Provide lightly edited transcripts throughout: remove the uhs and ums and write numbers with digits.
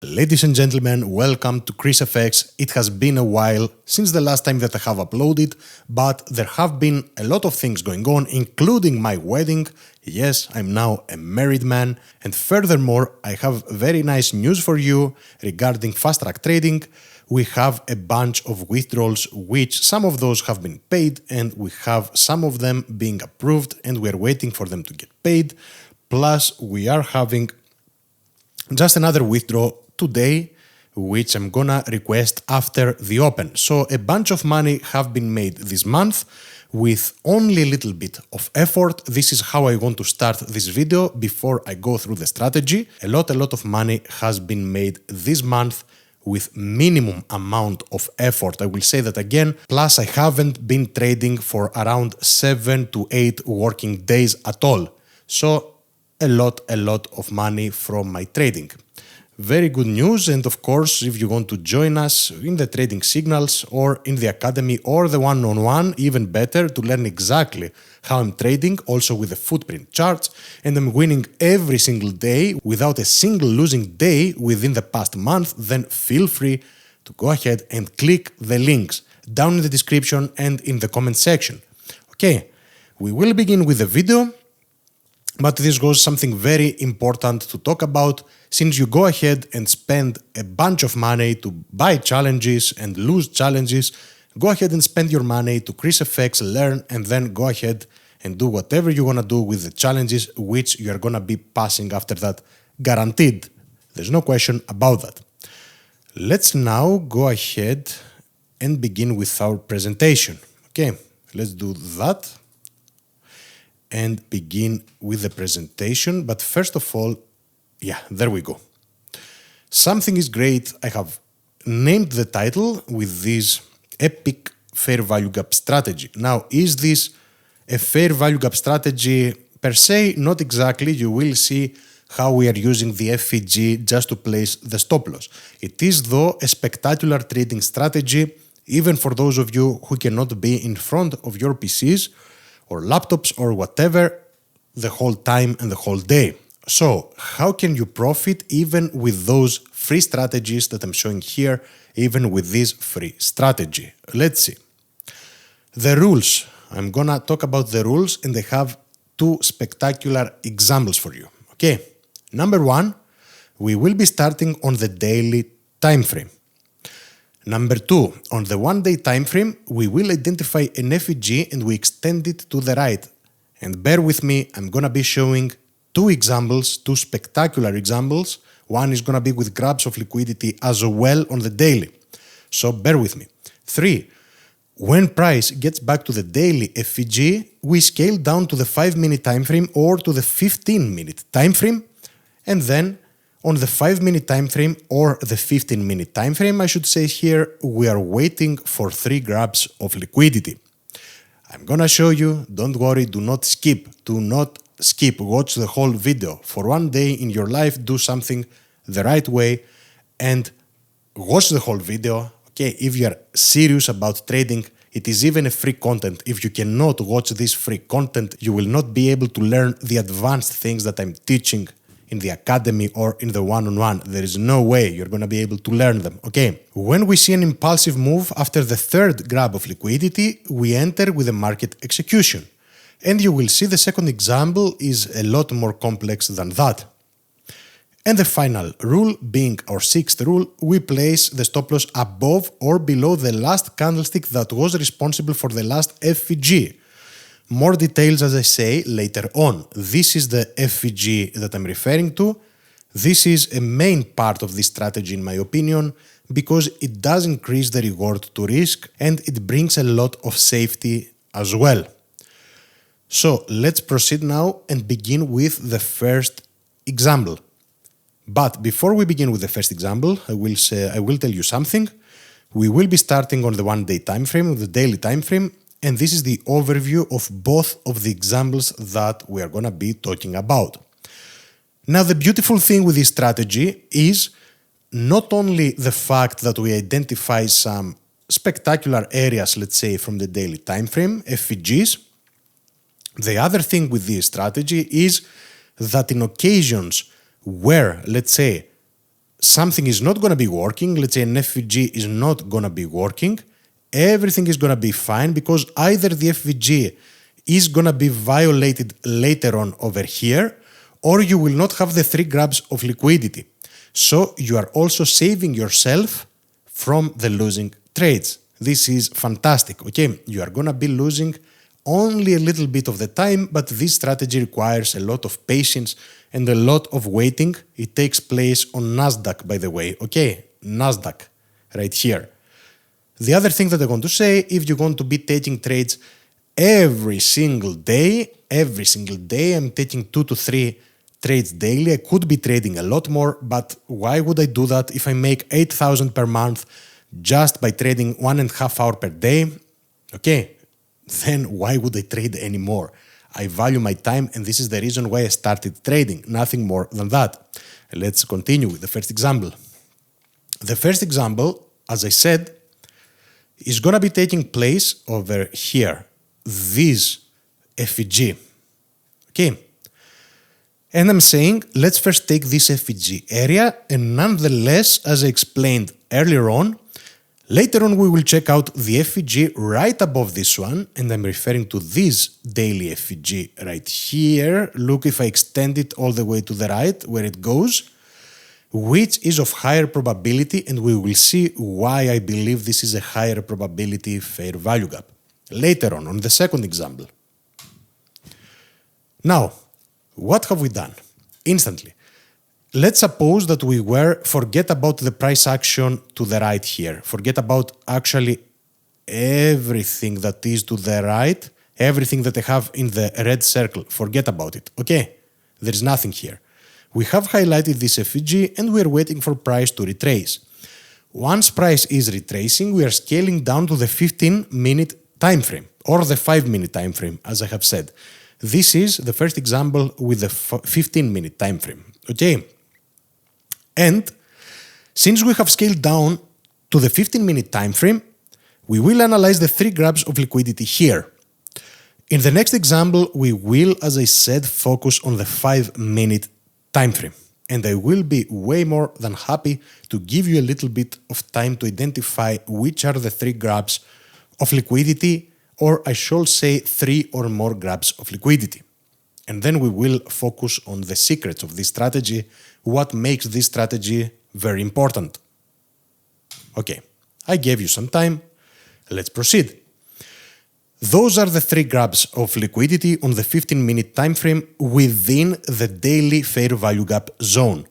Ladies and gentlemen, welcome to ChrisFX. It has been a while since the last time that I have uploaded, but there have been a lot of things going on, including my wedding. Yes, I'm now a married man, and furthermore, I have very nice news for you regarding fast track trading. We have a bunch of withdrawals, which some of those have been paid, and we have some of them being approved, and we're waiting for them to get paid. Plus, we are having just another withdrawal today, which I'm gonna request after the open. So a bunch of money have been made this month with only a little bit of effort. This is how I want to start this video before I go through the strategy. A lot of money has been made this month with minimum amount of effort. I will say that again. Plus, I haven't been trading for around 7 to 8 working days at all. So a lot of money from my trading. Very good news, and of course, if you want to join us in the trading signals or in the academy or the one-on-one, even better to learn exactly how I'm trading, also with the footprint charts, and I'm winning every single day without a single losing day within the past month, then feel free to go ahead and click the links down in the description and in the comment section. Okay, we will begin with the video. But this was something very important to talk about, since you go ahead and spend a bunch of money to buy challenges and lose challenges. Go ahead and spend your money to ChrisFX, learn, and then go ahead and do whatever you want to do with the challenges, which you are going to be passing after that, guaranteed. There's no question about that. Let's now go ahead and begin with our presentation. Okay, let's do that and begin with the presentation. But first of all, yeah, there we go. Something is great. I have named the title with this epic fair value gap strategy. Now, is this a fair value gap strategy per se? Not exactly. You will see how we are using the FVG just to place the stop loss. It is though a spectacular trading strategy, even for those of you who cannot be in front of your PCs or laptops or whatever the whole time and the whole day. So how can you profit even with those free strategies that I'm showing here, even with this free strategy? Let's see. The rules. I'm gonna talk about the rules, and I have two spectacular examples for you. Okay. Number one, we will be starting on the daily time frame. Number two, on the one-day time frame, we will identify an FVG and we extend it to the right. And bear with me, I'm gonna be showing two examples, two spectacular examples. One is gonna be with grabs of liquidity as well on the daily. So bear with me. 3, when price gets back to the daily FVG, we scale down to the 5-minute time frame or to the 15-minute time frame, and then on the 5-minute time frame or the 15-minute time frame, I should say here, we are waiting for 3 grabs of liquidity. I'm gonna show you, don't worry, do not skip, watch the whole video. For one day in your life, do something the right way and watch the whole video. Okay, if you are serious about trading, it is even a free content. If you cannot watch this free content, you will not be able to learn the advanced things that I'm teaching in the academy or in the one-on-one. There is no way you're going to be able to learn them. Okay, when we see an impulsive move after the third grab of liquidity, we enter with a market execution. And you will see the second example is a lot more complex than that. And the final rule, being our sixth rule, we place the stop loss above or below the last candlestick that was responsible for the last FVG. More details, as I say, later on. This is the FVG that I'm referring to. This is a main part of this strategy, in my opinion, because it does increase the reward to risk and it brings a lot of safety as well. So let's proceed now and begin with the first example. But before we begin with the first example, I will tell you something. We will be starting on the one-day time frame, the daily time frame, and this is the overview of both of the examples that we are going to be talking about. Now, the beautiful thing with this strategy is not only the fact that we identify some spectacular areas, let's say, from the daily time frame, FVGs. The other thing with this strategy is that in occasions where, let's say, something is not going to be working, let's say an FVG is not going to be working, everything is going to be fine because either the FVG is going to be violated later on over here, or you will not have the 3 grabs of liquidity. So you are also saving yourself from the losing trades. This is fantastic, okay? You are going to be losing only a little bit of the time, but this strategy requires a lot of patience and a lot of waiting. It takes place on Nasdaq, by the way, okay? Nasdaq, right here. The other thing that I want to say, if you want to be taking trades every single day, I'm taking 2 to 3 trades daily. I could be trading a lot more, but why would I do that if I make 8,000 per month just by trading 1.5 hours per day? Okay, then why would I trade anymore? I value my time, and this is the reason why I started trading, nothing more than that. Let's continue with the first example. The first example, as I said, is going to be taking place over here, this FVG. Okay. And I'm saying, let's first take this FVG area, and nonetheless, as I explained earlier on, later on we will check out the FVG right above this one, and I'm referring to this daily FVG right here. Look, if I extend it all the way to the right, where it goes, which is of higher probability, and we will see why I believe this is a higher probability fair value gap later on the second example. Now, what have we done? Instantly. Let's suppose that we forget about the price action to the right here. Forget about actually everything that is to the right, everything that I have in the red circle. Forget about it, okay? There is nothing here. We have highlighted this FVG and we are waiting for price to retrace. Once price is retracing, we are scaling down to the 15-minute time frame or the 5-minute time frame, as I have said. This is the first example with the 15-minute time frame, okay? And since we have scaled down to the 15-minute time frame, we will analyze the 3 grabs of liquidity here. In the next example, we will, as I said, focus on the 5-minute time frame. And I will be way more than happy to give you a little bit of time to identify which are the 3 grabs of liquidity, or I should say 3 or more grabs of liquidity. And then we will focus on the secrets of this strategy, what makes this strategy very important. Okay, I gave you some time. Let's proceed. Those are the 3 grabs of liquidity on the 15-minute time frame within the daily fair value gap zone.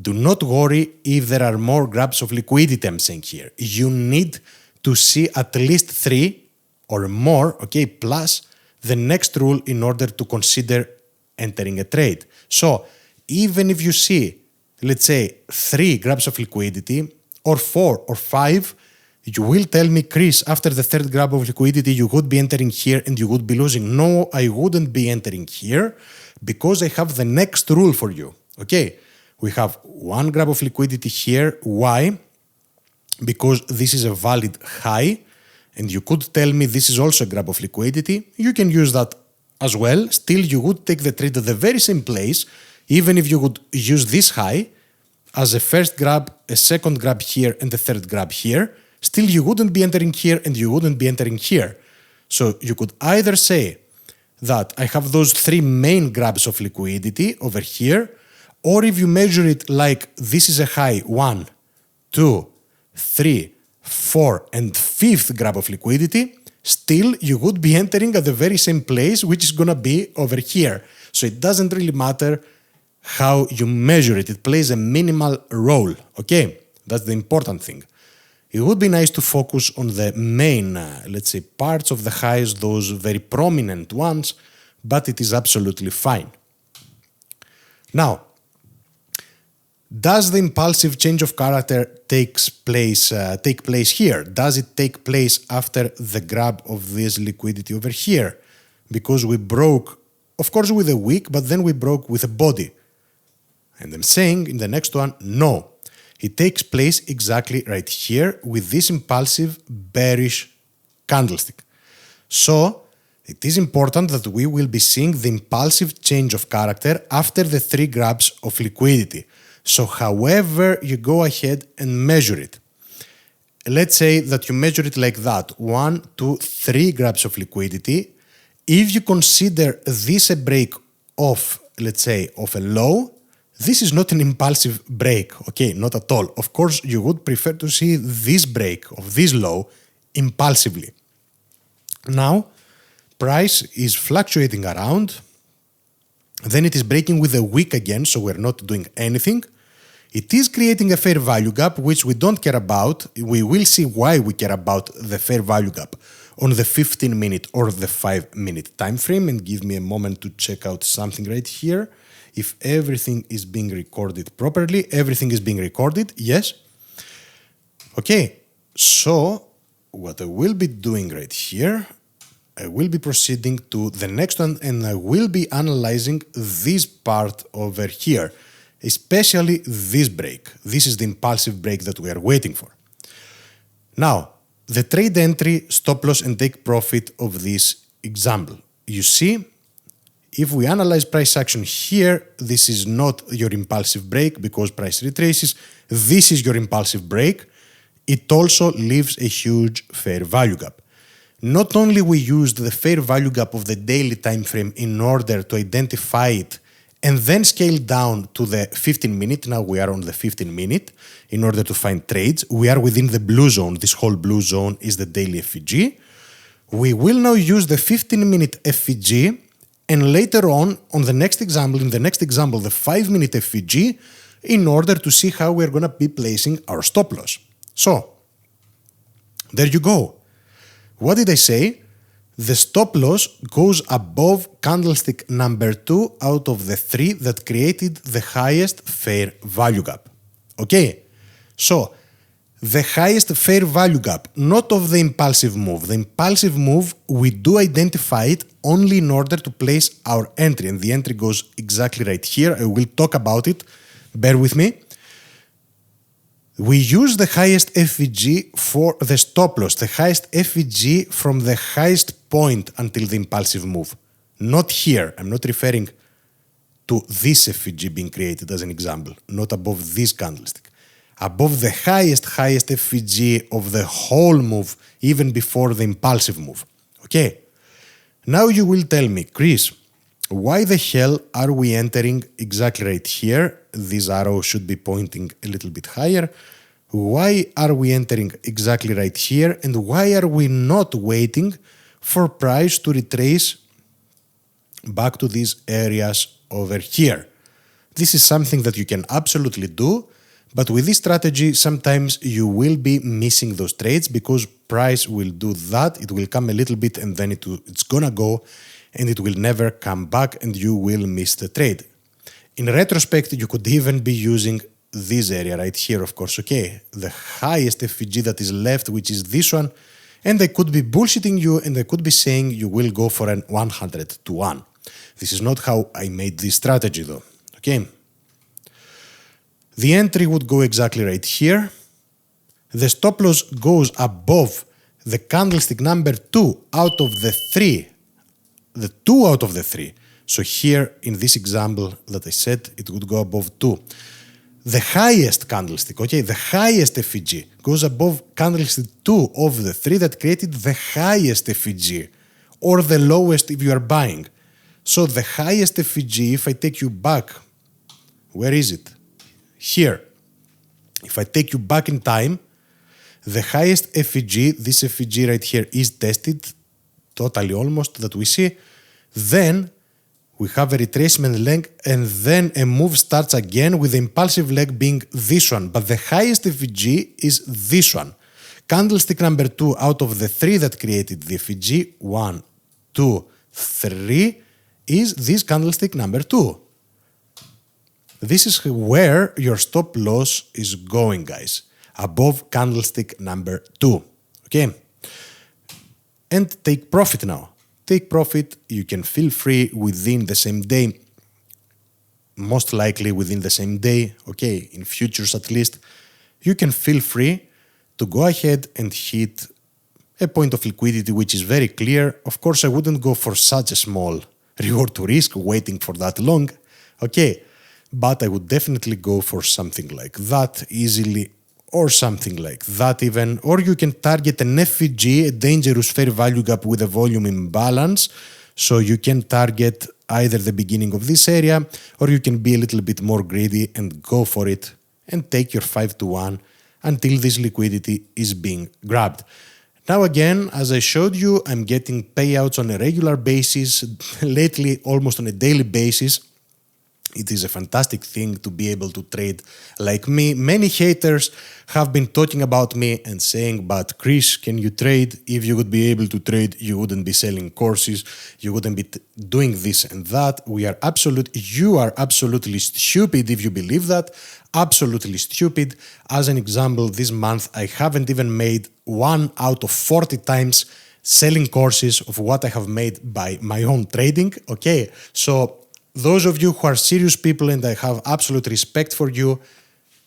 Do not worry if there are more grabs of liquidity, I'm saying here. You need to see at least 3 or more, okay, plus the next rule in order to consider entering a trade. So even if you see, let's say, 3 grabs of liquidity or 4 or 5, you will tell me, Chris, after the 3rd grab of liquidity, you would be entering here and you would be losing. No, I wouldn't be entering here because I have the next rule for you. Okay, we have 1 grab of liquidity here. Why? Because this is a valid high. And you could tell me this is also a grab of liquidity. You can use that as well. Still, you would take the trade at the very same place, even if you would use this high as a first grab, a second grab here, and a 3rd grab here. Still, you wouldn't be entering here and you wouldn't be entering here. So you could either say that I have those 3 main grabs of liquidity over here, or if you measure it like this is a high 1, 2, 3, 4 and 5th grab of liquidity, still you would be entering at the very same place, which is going to be over here. So it doesn't really matter how you measure it. It plays a minimal role, okay? That's the important thing. It would be nice to focus on the main, let's say, parts of the highs, those very prominent ones, but it is absolutely fine. Now, does the impulsive change of character take place here? Does it take place after the grab of this liquidity over here? Because we broke, of course with a wick, but then we broke with a body. And I'm saying in the next one, no. It takes place exactly right here with this impulsive bearish candlestick. So it is important that we will be seeing the impulsive change of character after the 3 grabs of liquidity. So however you go ahead and measure it. Let's say that you measure it like that, 1, 2, 3 grabs of liquidity. If you consider this a break of, let's say, of a low, this is not an impulsive break, okay, not at all. Of course, you would prefer to see this break of this low impulsively. Now, price is fluctuating around, then it is breaking with a wick again, so we're not doing anything. It is creating a fair value gap, which we don't care about. We will see why we care about the fair value gap on the 15-minute or the 5-minute time frame. And give me a moment to check out something right here. If everything is being recorded properly, everything is being recorded, yes. Okay, so what I will be doing right here, I will be proceeding to the next one and I will be analyzing this part over here. Especially this break. This is the impulsive break that we are waiting for. Now, the trade entry, stop loss and take profit of this example. You see, if we analyze price action here, this is not your impulsive break because price retraces. This is your impulsive break. It also leaves a huge fair value gap. Not only we used the fair value gap of the daily time frame in order to identify it and then scale down to the 15-minute. Now we are on the 15-minute in order to find trades. We are within the blue zone. This whole blue zone is the daily FVG. We will now use the 15-minute FVG and later on the next example, the 5-minute FVG in order to see how we're going to be placing our stop loss. So, there you go. What did I say? The stop loss goes above candlestick number 2 out of the 3 that created the highest fair value gap. Okay, so the highest fair value gap, not of the impulsive move. The impulsive move, we do identify it only in order to place our entry. And the entry goes exactly right here. I will talk about it. Bear with me. We use the highest FVG for the stop loss, the highest FVG from the highest point until the impulsive move. Not here. I'm not referring to this FVG being created as an example, not above this candlestick. Above the highest FVG of the whole move, even before the impulsive move. Okay? Now you will tell me, Chris, why the hell are we entering exactly right here? This arrow should be pointing a little bit higher. Why are we entering exactly right here? And why are we not waiting for price to retrace back to these areas over here? This is something that you can absolutely do, but with this strategy, sometimes you will be missing those trades because price will do that. It will come a little bit and then it's gonna go and it will never come back and you will miss the trade. In retrospect, you could even be using this area right here, of course, okay? The highest FVG that is left, which is this one, and I could be bullshitting you and I could be saying you will go for an 100 to 1. This is not how I made this strategy though, okay? The entry would go exactly right here. The stop loss goes above the candlestick number 2 out of the 3. The 2 out of the 3. So here, in this example that I said, it would go above 2. The highest candlestick, okay, the highest FVG goes above candlestick 2 of the 3 that created the highest FVG, or the lowest if you are buying. So the highest FVG, if I take you back, where is it? Here. If I take you back in time, the highest FVG, this FVG right here is tested, totally almost, that we see. Then we have a retracement leg and then a move starts again with the impulsive leg being this one. But the highest FVG is this one. Candlestick number 2 out of the 3 that created the FVG, 1, 2, 3, is this candlestick number 2. This is where your stop loss is going, guys. Above candlestick number 2. Okay? And take profit now. Take profit, you can feel free within the same day. Most likely within the same day, okay, in futures at least. You can feel free to go ahead and hit a point of liquidity which is very clear. Of course, I wouldn't go for such a small reward to risk waiting for that long. Okay, but I would definitely go for something like that easily, or something like that even. Or you can target an FVG, a dangerous fair value gap with a volume imbalance. So you can target either the beginning of this area, or you can be a little bit more greedy and go for it and take your 5-to-1 until this liquidity is being grabbed. Now again, as I showed you, I'm getting payouts on a regular basis, lately almost on a daily basis. It is a fantastic thing to be able to trade like me. Many haters have been talking about me and saying, but Chris, can you trade? If you would be able to trade, you wouldn't be selling courses, you wouldn't be doing this and that. You are absolutely stupid if you believe that. Absolutely stupid. As an example, this month I haven't even made 1 out of 40 times selling courses of what I have made by my own trading. Okay, so those of you who are serious people and I have absolute respect for you,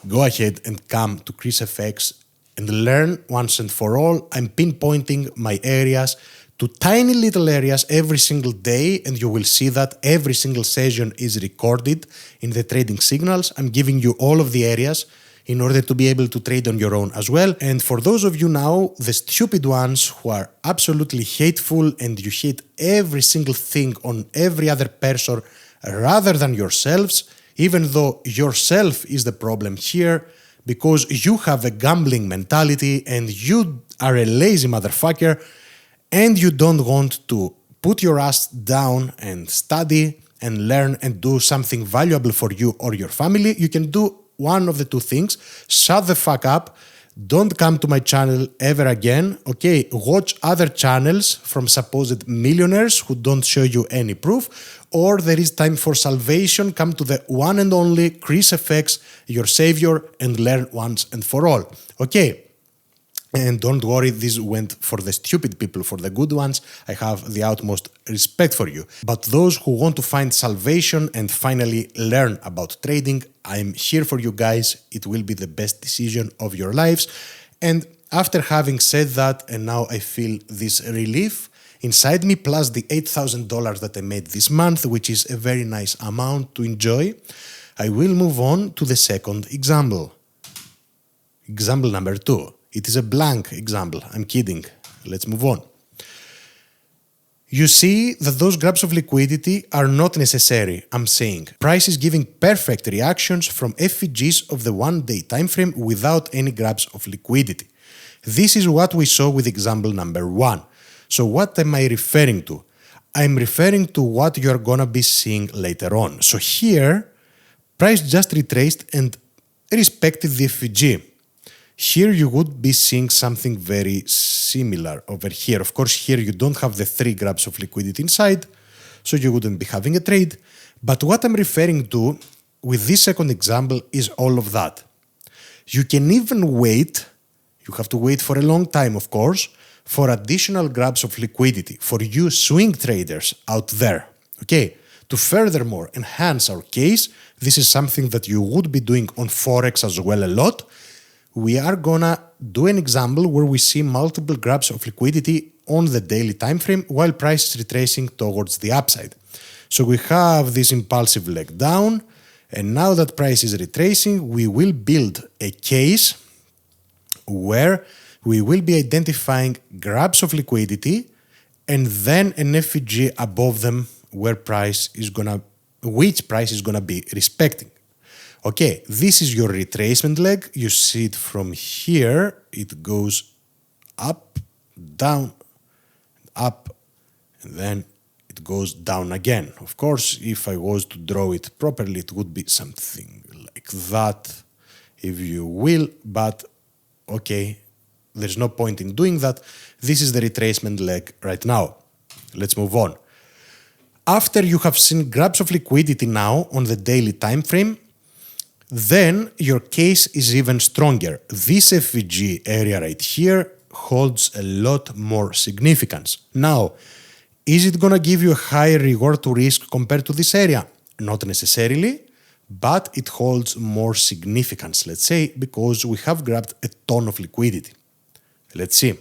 go ahead and come to ChrisFX and learn once and for all. I'm pinpointing my areas to tiny little areas every single day, and you will see that every single session is recorded in the trading signals. I'm giving you all of the areas in order to be able to trade on your own as well. And for those of you now, the stupid ones who are absolutely hateful and you hate every single thing on every other person rather than yourselves, even though yourself is the problem here, because you have a gambling mentality and you are a lazy motherfucker and you don't want to put your ass down and study and learn and do something valuable for you or your family, you can do one of the two things. Shut the fuck up. Don't come to my channel ever again. Okay, watch other channels from supposed millionaires who don't show you any proof. Or there is time for salvation. Come to the one and only ChrisFX, your savior, and learn once and for all. Okay. And don't worry, this went for the stupid people. For the good ones, I have the utmost respect for you. But those who want to find salvation and finally learn about trading, I'm here for you guys. It will be the best decision of your lives. And after having said that, and now I feel this relief inside me, plus the $8,000 that I made this month, which is a very nice amount to enjoy, I will move on to the second example. Example number 2. It is a blank example. I'm kidding. Let's move on. You see that those grabs of liquidity are not necessary, I'm saying. Price is giving perfect reactions from FVGs of the 1-day time frame without any grabs of liquidity. This is what we saw with example number 1. So what am I referring to? I'm referring to what you're gonna be seeing later on. So here, price just retraced and respected the FVG. Here you would be seeing something very similar over here. Of course, here you don't have the 3 grabs of liquidity inside, so you wouldn't be having a trade. But what I'm referring to with this second example is all of that. You can even wait, you have to wait for a long time, of course, for additional grabs of liquidity for you swing traders out there. Okay, to furthermore enhance our case, this is something that you would be doing on Forex as well a lot. We are gonna do an example where we see multiple grabs of liquidity on the daily time frame while price is retracing towards the upside. So we have this impulsive leg down, and now that price is retracing, we will build a case where we will be identifying grabs of liquidity and then an FVG above them which price is gonna be respecting. Okay, this is your retracement leg. You see it from here. It goes up, down, up, and then it goes down again. Of course, if I was to draw it properly, it would be something like that, if you will. But okay, there's no point in doing that. This is the retracement leg right now. Let's move on. After you have seen grabs of liquidity now on the daily time frame, then your case is even stronger. This FVG area right here holds a lot more significance. Now, is it gonna give you a higher reward to risk compared to this area? Not necessarily, but it holds more significance, let's say, because we have grabbed a ton of liquidity. Let's see.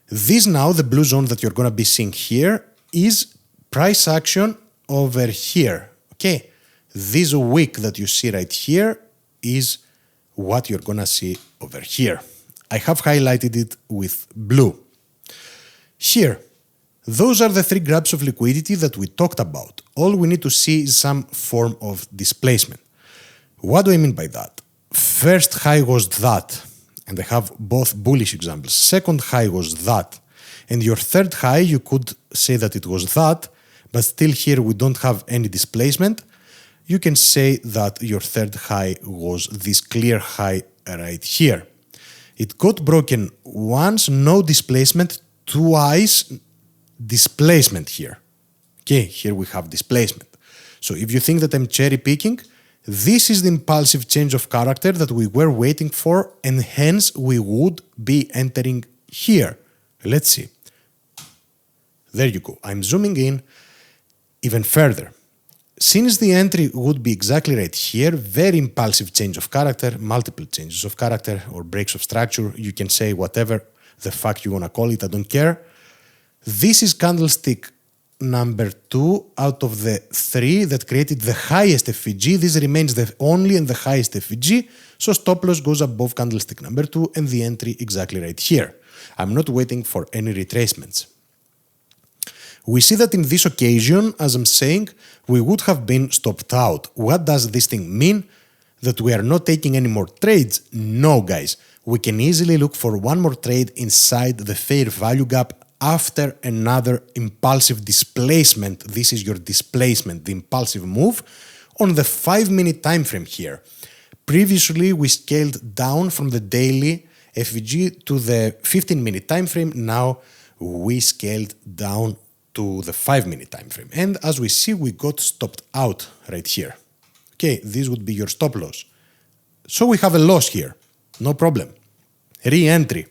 This now, the blue zone that you're gonna be seeing here, is price action over here. Okay. This wick that you see right here is what you're gonna see over here. I have highlighted it with blue. Here, those are the three grabs of liquidity that we talked about. All we need to see is some form of displacement. What do I mean by that? First high was that, and I have both bullish examples. Second high was that, and your third high, you could say that it was that, but still here we don't have any displacement. You can say that your third high was this clear high right here. It got broken once, no displacement, twice displacement here. Okay, here we have displacement. So if you think that I'm cherry picking, this is the impulsive change of character that we were waiting for, and hence we would be entering here. Let's see. There you go. I'm zooming in even further. Since the entry would be exactly right here, very impulsive change of character, multiple changes of character or breaks of structure, you can say whatever the fuck you want to call it, I don't care. This is candlestick number 2 out of the 3 that created the highest FVG. This remains the only and the highest FVG, so stop loss goes above candlestick number 2 and the entry exactly right here. I'm not waiting for any retracements. We see that in this occasion, as I'm saying, we would have been stopped out. What does this thing mean? That we are not taking any more trades? No, guys. We can easily look for one more trade inside the fair value gap after another impulsive displacement. This is your displacement, the impulsive move, on the 5-minute time frame here. Previously, we scaled down from the daily FVG to the 15-minute time frame. Now we scaled down to the 5-minute time frame. And as we see, we got stopped out right here. Okay, this would be your stop loss. So we have a loss here. No problem. Re-entry.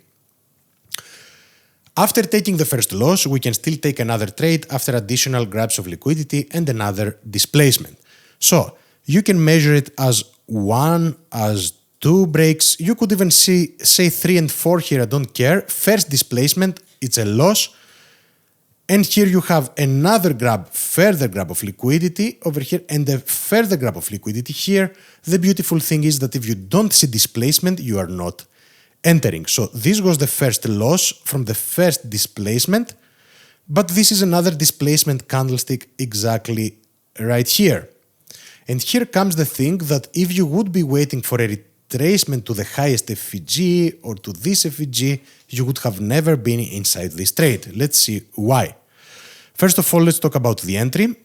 After taking the first loss, we can still take another trade after additional grabs of liquidity and another displacement. So you can measure it as 1, as 2 breaks. You could even say 3 and 4 here, I don't care. First displacement, it's a loss. And here you have another grab, further grab of liquidity over here, and a further grab of liquidity here. The beautiful thing is that if you don't see displacement, you are not entering. So this was the first loss from the first displacement, but this is another displacement candlestick exactly right here. And here comes the thing that if you would be waiting for a retracement to the highest FVG or to this FVG, you would have never been inside this trade. Let's see why. First of all, let's talk about the entry.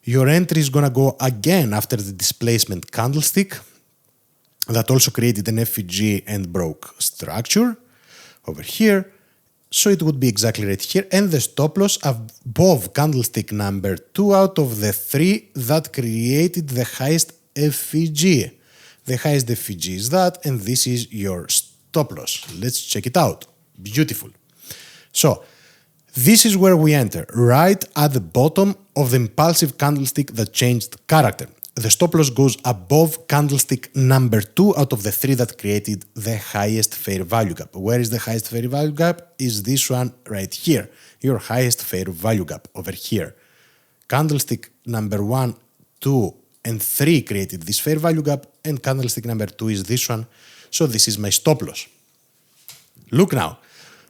Your entry is gonna go again after the displacement candlestick that also created an FVG and broke structure over here. So it would be exactly right here. And the stop loss above candlestick number 2 out of the 3 that created the highest FVG. The highest FVG is that, and this is your stop loss. Let's check it out. Beautiful. So this is where we enter, right at the bottom of the impulsive candlestick that changed character. The stop loss goes above candlestick number 2 out of the 3 that created the highest fair value gap. Where is the highest fair value gap? Is this one right here. Your highest fair value gap over here. Candlestick number 1, 2, and 3 created this fair value gap, and candlestick number 2 is this one. So this is my stop loss. Look now.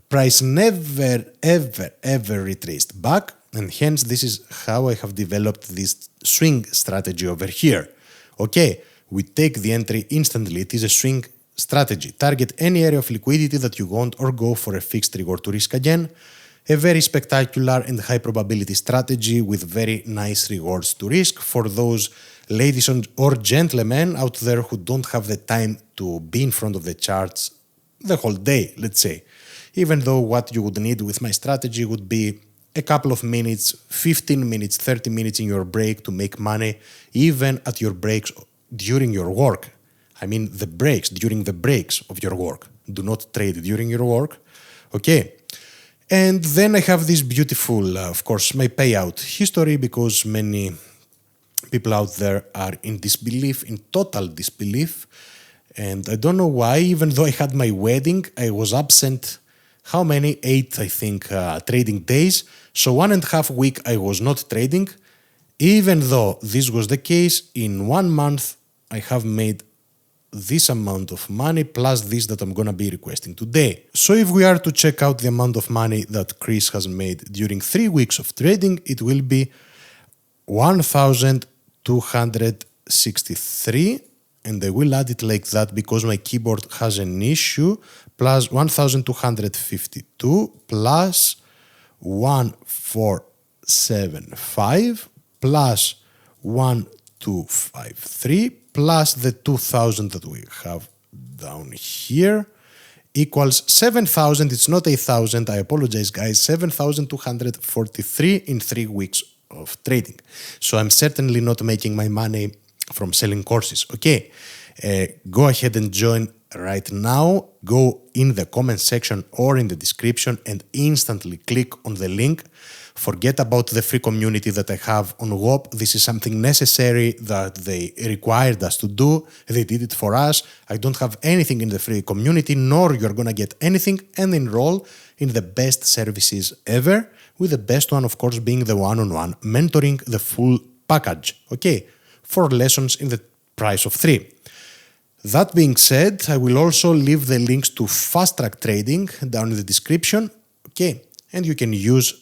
Price never, ever retraced back, and hence this is how I have developed this swing strategy over here. Okay, we take the entry instantly. It is a swing strategy. Target any area of liquidity that you want or go for a fixed reward to risk again. A very spectacular and high probability strategy with very nice rewards to risk for those ladies or gentlemen out there who don't have the time to be in front of the charts the whole day, let's say. Even though what you would need with my strategy would be a couple of minutes, 15 minutes, 30 minutes in your break to make money, even at your breaks during your work. I mean the breaks, during the breaks of your work. Do not trade during your work. Okay. And then I have this beautiful, of course, my payout history, because many people out there are in disbelief, in total disbelief. And I don't know why, even though I had my wedding, I was absent, how many? 8, I think, trading days. So 1.5 weeks I was not trading. Even though this was the case, in 1 month I have made this amount of money plus this that I'm gonna be requesting today. So if we are to check out the amount of money that Chris has made during 3 weeks of trading, it will be 1,263, and I will add it like that because my keyboard has an issue, plus 1,252 plus 1,475 plus 1,253 plus the 2,000 that we have down here equals 7,000. It's not 8,000. I apologize, guys. 7,243 in 3 weeks of trading. So I'm certainly not making my money from selling courses. Okay, go ahead and join right now. Go in the comment section or in the description and instantly click on the link. Forget about the free community that I have on WOP. This is something necessary that they required us to do. They did it for us. I don't have anything in the free community, nor you're gonna get anything, and enroll in the best services ever, with the best one, of course, being the one-on-one mentoring, the full package, okay, 4 lessons in the price of 3. That being said, I will also leave the links to Fast Track Trading down in the description, okay, and you can use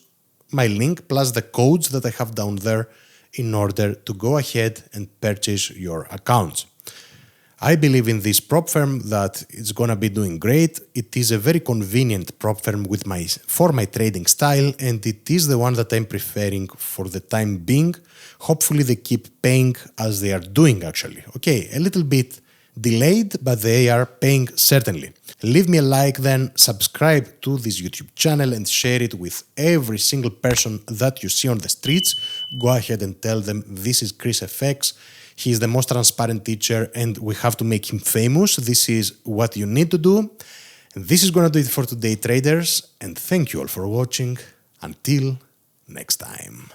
my link plus the codes that I have down there in order to go ahead and purchase your accounts. I believe in this prop firm that it's gonna be doing great. It is a very convenient prop firm for my trading style, and it is the one that I'm preferring for the time being. Hopefully they keep paying as they are doing actually. Okay, a little bit delayed, but they are paying certainly. Leave me a like then, subscribe to this YouTube channel and share it with every single person that you see on the streets. Go ahead and tell them this is Chris FX. He is the most transparent teacher and we have to make him famous. This is what you need to do. And this is going to do it for today, traders. And thank you all for watching. Until next time.